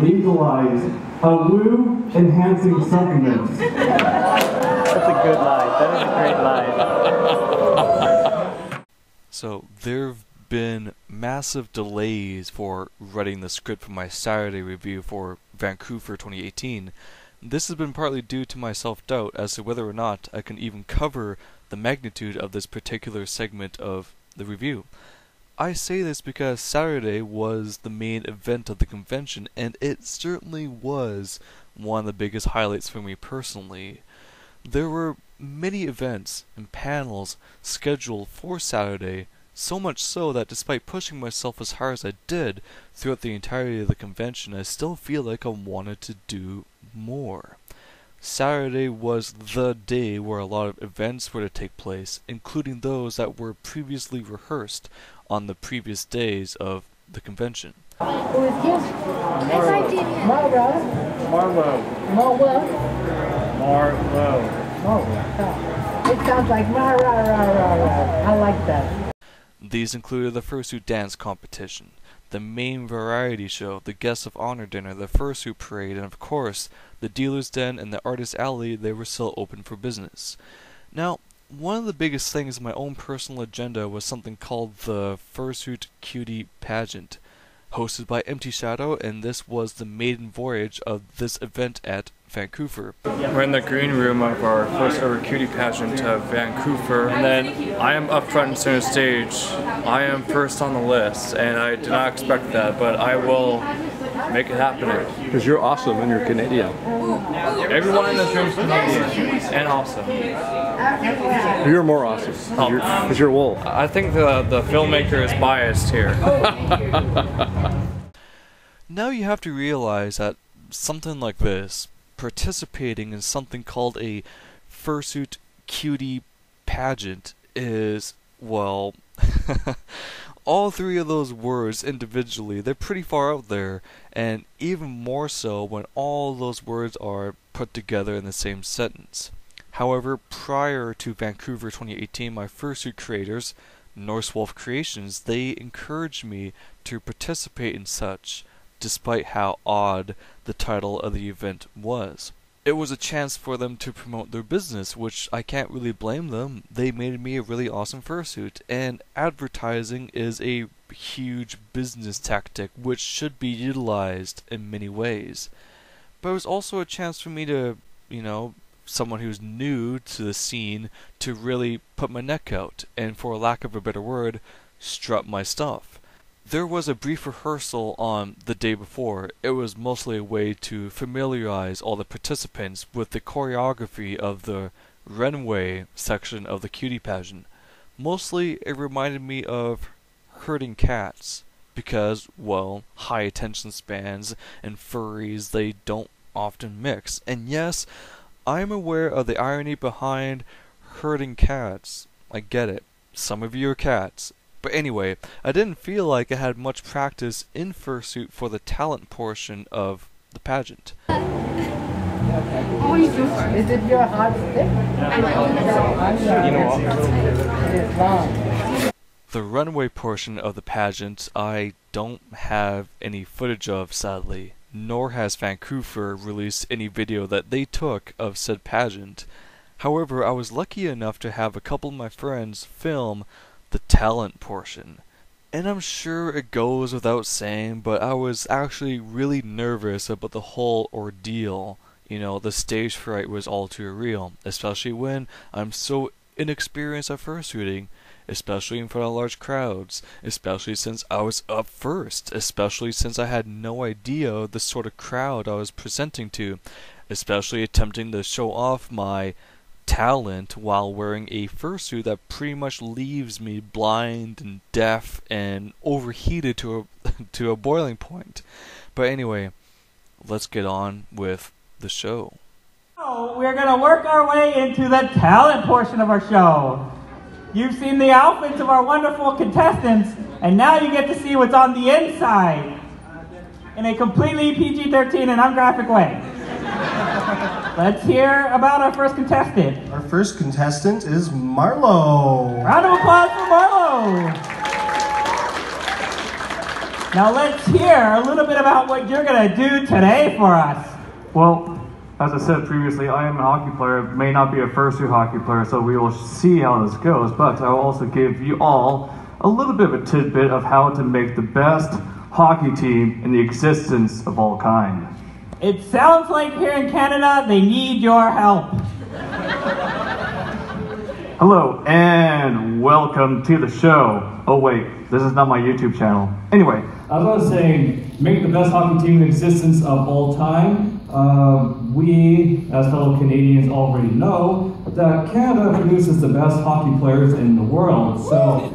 Legalize a woo-enhancing supplement. That's a good line. That is a great line. So there have been massive delays for writing the script for my Saturday review for VancouFur 2018. This has been partly due to my self-doubt as to whether or not I can even cover the magnitude of this particular segment of the review. I say this because Saturday was the main event of the convention, and it certainly was one of the biggest highlights for me personally. There were many events and panels scheduled for Saturday, so much so that despite pushing myself as hard as I did throughout the entirety of the convention, I still feel like I wanted to do more. Saturday was the day where a lot of events were to take place, including those that were previously rehearsed on the previous days of the convention. Who is this? Marlo. It sounds like Marlo. I like that. These included the Fursuit dance competition, the main variety show, the guest of honor dinner, the Fursuit parade, and of course, the dealer's den and the artist alley. They were still open for business. Now, one of the biggest things in my own personal agenda was something called the Fursuit Cutie Pageant, hosted by Empty Shadow, and this was the maiden voyage of this event at VancouFur. We're in the green room of our first ever cutie pageant of VancouFur, and then I am up front and center stage. I am first on the list, and I did not expect that, but I will make it happen. Because you're awesome and you're Canadian. Everyone in this room is Canadian and awesome. You're more awesome because you're wool. I think the filmmaker is biased here. Now you have to realize that something like this, participating in something called a Fursuit Cutie Pageant, is, well, all three of those words individually, they're pretty far out there, and even more so when all those words are put together in the same sentence. However, prior to Vancouver 2018, my Fursuit creators, Norse Wolf Creations, they encouraged me to participate in such, despite how odd the title of the event was. It was a chance for them to promote their business, which I can't really blame them. They made me a really awesome fursuit, and advertising is a huge business tactic which should be utilized in many ways. But it was also a chance for me to, someone who's new to the scene, to really put my neck out, and for lack of a better word, strut my stuff. There was a brief rehearsal on the day before. It was mostly a way to familiarize all the participants with the choreography of the runway section of the cutie pageant. Mostly it reminded me of herding cats, because, well, high attention spans and furries, they don't often mix. And yes, I'm aware of the irony behind herding cats. I get it. Some of you are cats. But anyway, I didn't feel like I had much practice in fursuit for the talent portion of the pageant. Is it your hot stick? It's long. The runway portion of the pageant I don't have any footage of, sadly, nor has VancouFur released any video that they took of said pageant. However, I was lucky enough to have a couple of my friends film the talent portion. And I'm sure it goes without saying, but I was actually really nervous about the whole ordeal. The stage fright was all too real, especially when I'm so inexperienced at fursuiting, especially in front of large crowds, especially since I was up first, especially since I had no idea the sort of crowd I was presenting to, especially attempting to show off my talent while wearing a fursuit that pretty much leaves me blind and deaf and overheated to a boiling point. But anyway, let's get on with the show. So we're going to work our way into the talent portion of our show. You've seen the outfits of our wonderful contestants, and now you get to see what's on the inside in a completely PG-13 and ungraphic way. Let's hear about our first contestant. Our first contestant is Marlo. Round of applause for Marlo. Now let's hear a little bit about what you're going to do today for us. Well, as I said previously, I am a hockey player, may not be a fursuit hockey player, so we will see how this goes, but I will also give you all a little bit of a tidbit of how to make the best hockey team in the existence of all kind. It sounds like here in Canada, they need your help. Hello, and welcome to the show. Oh wait, this is not my YouTube channel. Anyway, as I was saying, make the best hockey team in existence of all time. We, as fellow Canadians, already know that Canada produces the best hockey players in the world, so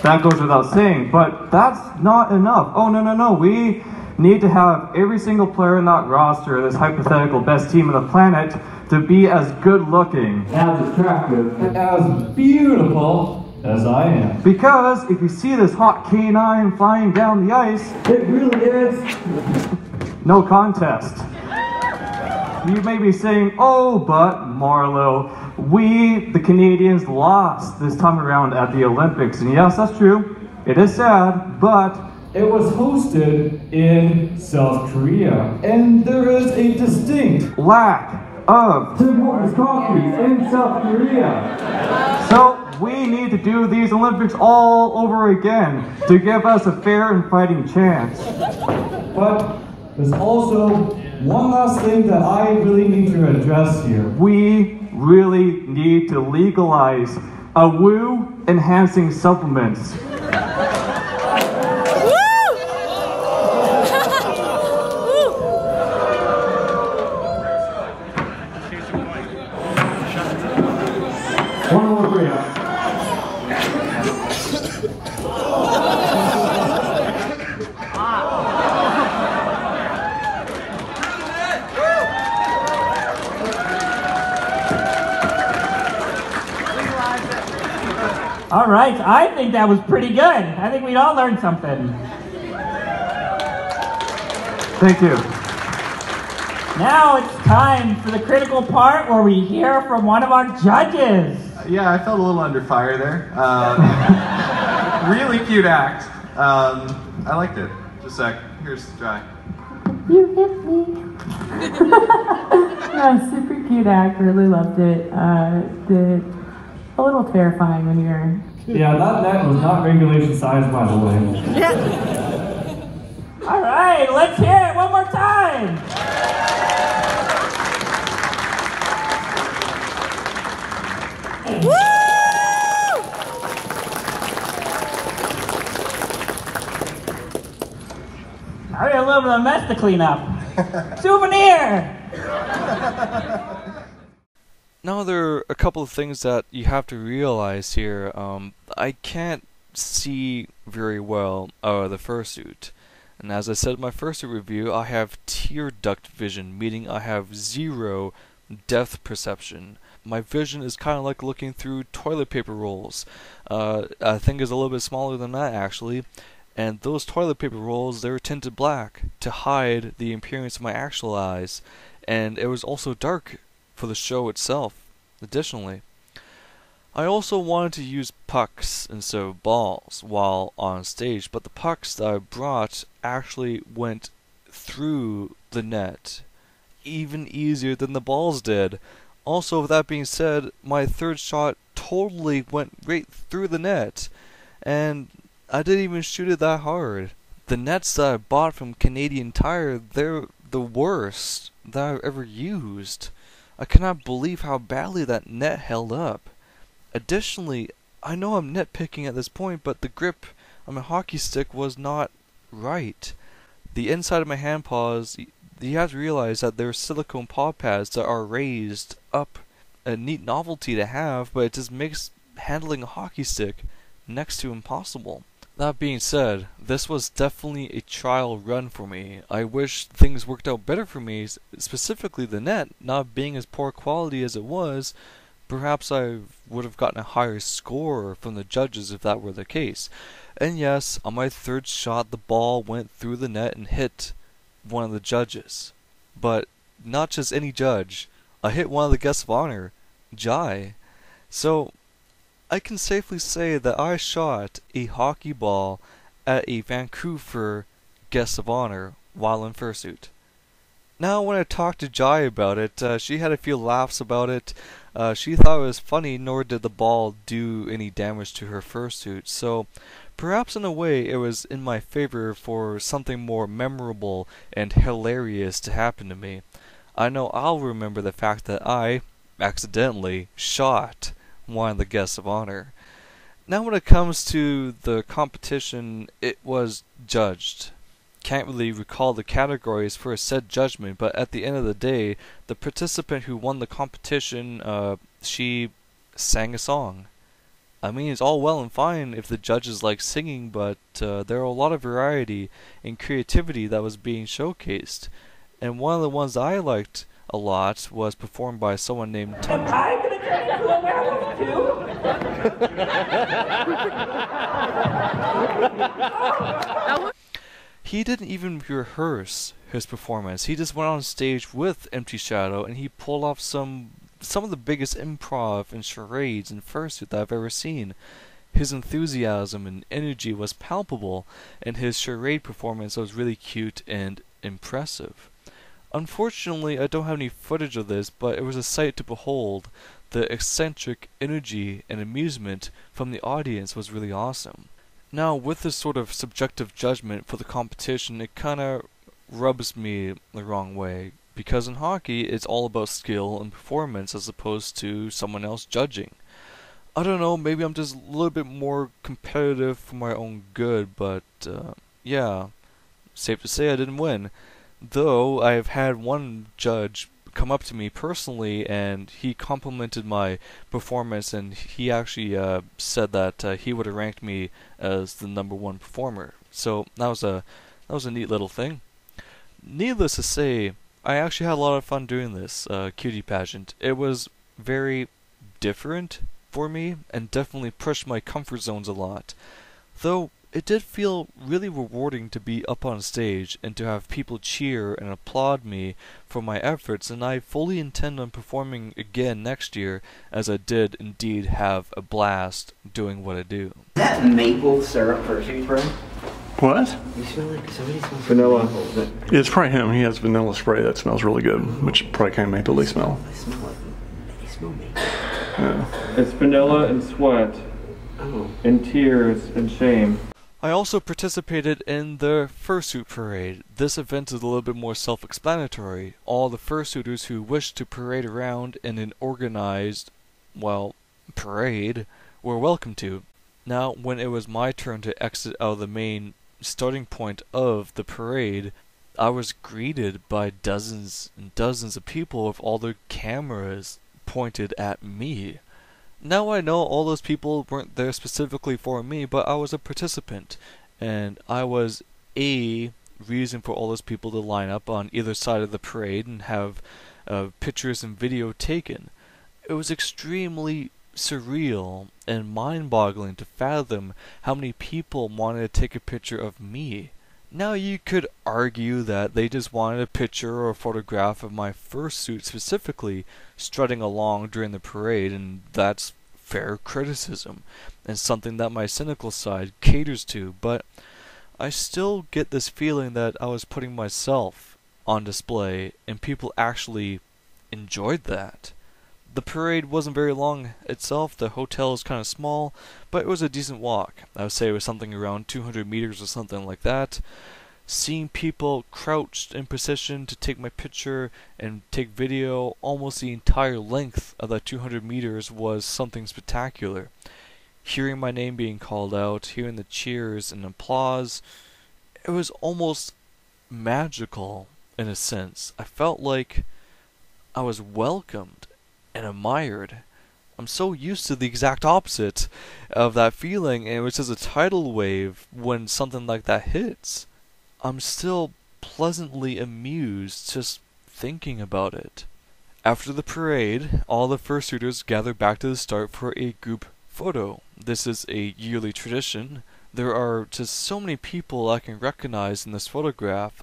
that goes without saying, but that's not enough. Oh, no. We need to have every single player in that roster, this hypothetical best team on the planet, to be as good looking, as attractive, and as beautiful as I am. Because if you see this hot canine flying down the ice, it really is no contest. You may be saying, oh, but Marlo, we, the Canadians, lost this time around at the Olympics. And yes, that's true. It is sad, but it was hosted in South Korea. And there is a distinct lack of Tim Hortons coffee in South Korea. So we need to do these Olympics all over again to give us a fair and fighting chance. But there's also one last thing that I really need to address here. We really need to legalize woo enhancing supplements. One more for you. All right, I think that was pretty good. I think we'd all learned something. Thank you. Now it's time for the critical part where we hear from one of our judges. Yeah, I felt a little under fire there. Really cute act. I liked it. Just a sec. Here's Jai. You hit me. No, super cute act. Really loved it. A little terrifying when you're... Yeah, that net was not regulation size, by the way. All right, let's hear it one more time. Woo! I got a little bit of mess to clean up. Souvenir! Now there are a couple of things that you have to realize here. I can't see very well the fursuit. And as I said in my fursuit review, I have tear duct vision, meaning I have zero depth perception. My vision is kind of like looking through toilet paper rolls. I think it's a little bit smaller than that actually. And those toilet paper rolls, they were tinted black to hide the appearance of my actual eyes. And it was also dark for the show itself, additionally. I also wanted to use pucks instead of balls while on stage, but the pucks that I brought actually went through the net, even easier than the balls did. Also, with that being said, my third shot totally went right through the net, and I didn't even shoot it that hard. The nets that I bought from Canadian Tire, they're the worst that I've ever used. I cannot believe how badly that net held up. Additionally, I know I'm nitpicking at this point, but the grip on my hockey stick was not right. The inside of my hand paws, you have to realize that there are silicone paw pads that are raised up. A neat novelty to have, but it just makes handling a hockey stick next to impossible. That being said, this was definitely a trial run for me. I wish things worked out better for me, specifically the net, not being as poor quality as it was. Perhaps I would have gotten a higher score from the judges if that were the case. And yes, on my third shot the ball went through the net and hit one of the judges. But not just any judge. I hit one of the guests of honor, Jai. So I can safely say that I shot a hockey ball at a VancouFur guest of honor while in fursuit. Now, when I talked to Jai about it, she had a few laughs about it. She thought it was funny, nor did the ball do any damage to her fursuit, so perhaps in a way it was in my favor for something more memorable and hilarious to happen to me. I know I'll remember the fact that I accidentally shot one of the guests of honor. Now when it comes to the competition, it was judged. Can't really recall the categories for a said judgment, but at the end of the day, the participant who won the competition, she sang a song. I mean, it's all well and fine if the judges like singing, but there are a lot of variety and creativity that was being showcased. And one of the ones I liked a lot was performed by someone named Am I gonna turn into a werewolf too? He didn't even rehearse his performance. He just went on stage with Empty Shadow and he pulled off some of the biggest improv and charades in fursuit that I've ever seen. His enthusiasm and energy was palpable, and his charade performance was really cute and impressive. Unfortunately, I don't have any footage of this, but it was a sight to behold. The eccentric energy and amusement from the audience was really awesome. Now, with this sort of subjective judgment for the competition, it kinda rubs me the wrong way, because in hockey, it's all about skill and performance as opposed to someone else judging. I don't know, maybe I'm just a little bit more competitive for my own good, but yeah, safe to say I didn't win. Though I've had one judge come up to me personally and he complimented my performance, and he actually said that he would have ranked me as the #1 performer. So that was a neat little thing. Needless to say, I actually had a lot of fun doing this cutie pageant. It was very different for me and definitely pushed my comfort zones a lot. Though it did feel really rewarding to be up on stage and to have people cheer and applaud me for my efforts, and I fully intend on performing again next year, as I did indeed have a blast doing what I do. Is that maple syrup fursuit spray? What? You smell like somebody smells Vanilla. maple. It's probably him. He has vanilla spray that smells really good, which probably kind of mapley smell. I smell it. They smell maple. Yeah. It's vanilla and sweat, Oh. and tears and shame. I also participated in the Fursuit Parade. This event is a little bit more self-explanatory. All the fursuiters who wished to parade around in an organized, well, parade were welcome to. Now, when it was my turn to exit out of the main starting point of the parade, I was greeted by dozens and dozens of people with all their cameras pointed at me. Now I know all those people weren't there specifically for me, but I was a participant, and I was a reason for all those people to line up on either side of the parade and have pictures and video taken. It was extremely surreal and mind-boggling to fathom how many people wanted to take a picture of me. Now you could argue that they just wanted a picture or a photograph of my fursuit specifically strutting along during the parade, and that's fair criticism and something that my cynical side caters to, but I still get this feeling that I was putting myself on display and people actually enjoyed that. The parade wasn't very long itself. The hotel is kind of small, but it was a decent walk. I would say it was something around 200 meters or something like that. Seeing people crouched in position to take my picture and take video almost the entire length of that 200 meters was something spectacular. Hearing my name being called out, hearing the cheers and applause, it was almost magical in a sense. I felt like I was welcomed and admired. I'm so used to the exact opposite of that feeling, and it was just a tidal wave when something like that hits. I'm still pleasantly amused just thinking about it. After the parade, all the fursuiters gather back to the start for a group photo. This is a yearly tradition. There are just so many people I can recognize in this photograph.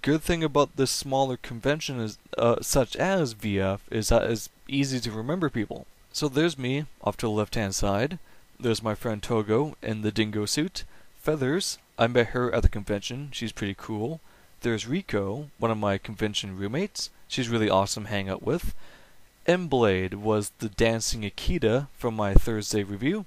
Good thing about this smaller convention is, such as VF, is that it's easy to remember people. So there's me off to the left-hand side. There's my friend Togo in the dingo suit. Feathers I met her at the convention. She's pretty cool. There's Rico, one of my convention roommates. She's really awesome to hang out with. M-Blade was the dancing Akita from my Thursday review.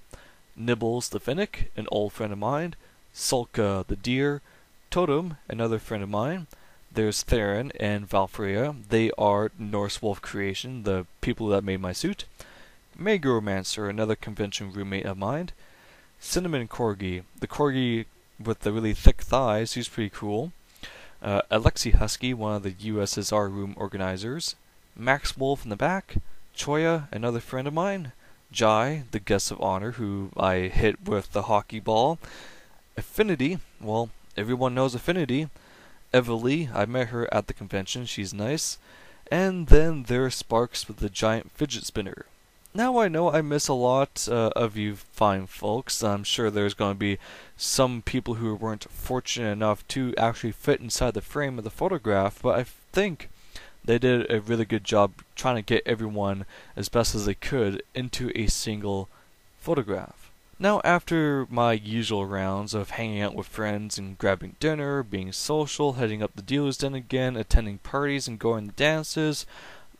Nibbles the Finnick, an old friend of mine. Sulka the deer. Totem, another friend of mine. There's Theron and Valkyria. They are Norse Wolf Creation, the people that made my suit. Megaromancer, another convention roommate of mine. Cinnamon Corgi, the corgi with the really thick thighs, he's pretty cool. Alexi Husky, one of the USSR room organizers. Max Wolf in the back. Choya, another friend of mine. Jai, the guest of honor who I hit with the hockey ball. Affinity, well, everyone knows Affinity. Eva Lee, I met her at the convention, she's nice. And then there's Sparks with the giant fidget spinner. Now I know I miss a lot of you fine folks. I'm sure there's going to be some people who weren't fortunate enough to actually fit inside the frame of the photograph, but I think they did a really good job trying to get everyone as best as they could into a single photograph. Now, after my usual rounds of hanging out with friends and grabbing dinner, being social, heading up the dealer's den again, attending parties and going to dances,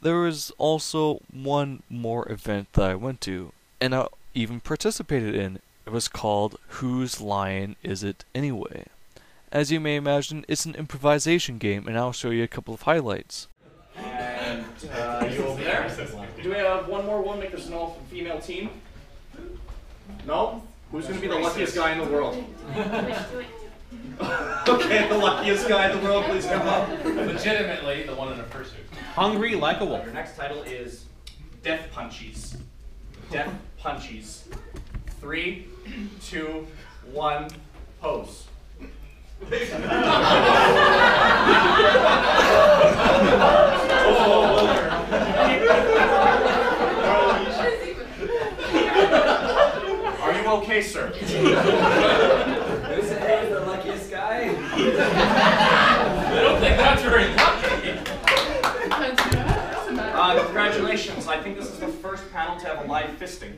there was also one more event that I went to, and I even participated in. It was called Whose Lion Is It Anyway? As you may imagine, it's an improvisation game, and I'll show you a couple of highlights. And you over there? Do we have one more? We'll make this an all-female team. No? Who's going to be the luckiest guy in the world? Okay, the luckiest guy in the world, please come up. Legitimately, the one in a fursuit. Hungry like a wolf. Your next title is Death Punchies. Death Punchies. 3, 2, 1, pose. Are you okay, sir? Who said he was the luckiest guy? I don't think that's very lucky. Congratulations. I think this is the first panel to have a live fisting.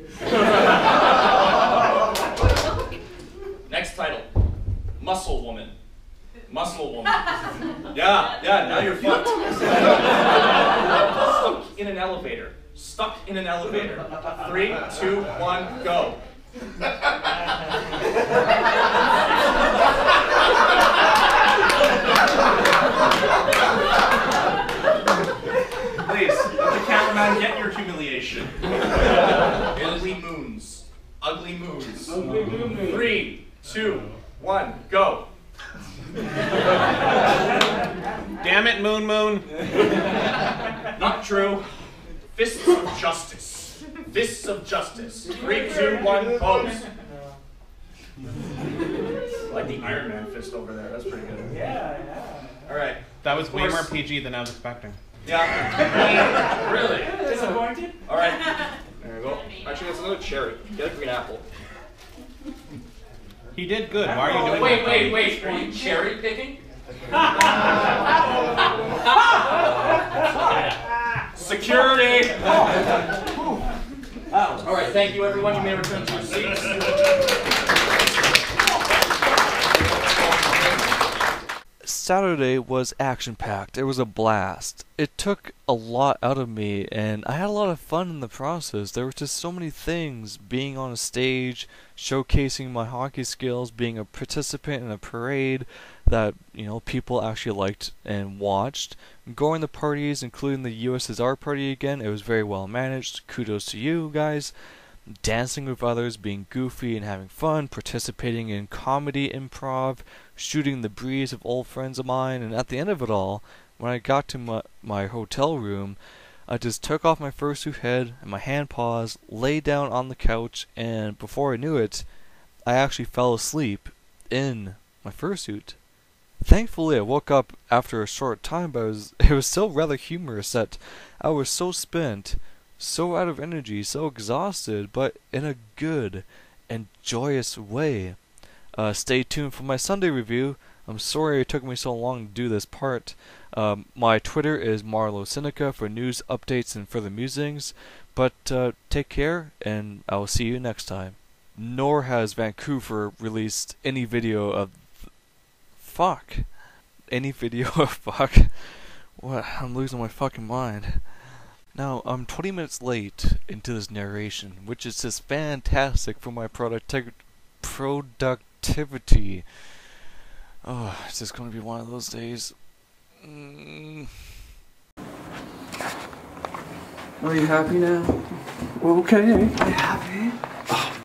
Next title. Muscle Woman. Muscle Woman. Yeah, now you're fucked. Stuck in an elevator. Stuck in an elevator. 3, 2, 1, go. Please, let the cameraman get your humiliation. Ugly moons. Ugly moons. 3, 2, 1, go. Damn it, Moon Moon. Not true. Fists of justice. Fists of justice. 3, 2, 1, pose. Like the Iron Man fist over there. That's pretty good. Yeah. All right. That was way more PG than I was expecting. Yeah. Really? Disappointed? All right. There we go. Actually, that's another cherry. Get a green apple. He did good. Why are you doing that? Wait. Are you cherry picking? Security! All right, thank you, everyone. You may return to your seats. Saturday was action-packed. It was a blast. It took a lot out of me, and I had a lot of fun in the process. There were just so many things, being on a stage, showcasing my hockey skills, being a participant in a parade that, people actually liked and watched. Going to parties, including the USSR party again, it was very well managed. Kudos to you guys. Dancing with others, being goofy and having fun, participating in comedy improv, shooting the breeze of old friends of mine, and at the end of it all, when I got to my hotel room, I just took off my fursuit head and my hand paws, lay down on the couch, and before I knew it, I actually fell asleep in my fursuit. Thankfully, I woke up after a short time, but it was still rather humorous that I was so spent, so out of energy, so exhausted, but in a good and joyous way. Stay tuned for my Sunday review. I'm sorry it took me so long to do this part. My Twitter is Marlo Seneca for news, updates, and further musings. But take care, and I will see you next time. Nor has VancouFur released any video of fuck. Any video of fuck. What? I'm losing my fucking mind. Now, I'm 20 minutes late into this narration, which is just fantastic for my productivity. Oh, it's just gonna be one of those days. Are you happy now? Okay. Are you happy?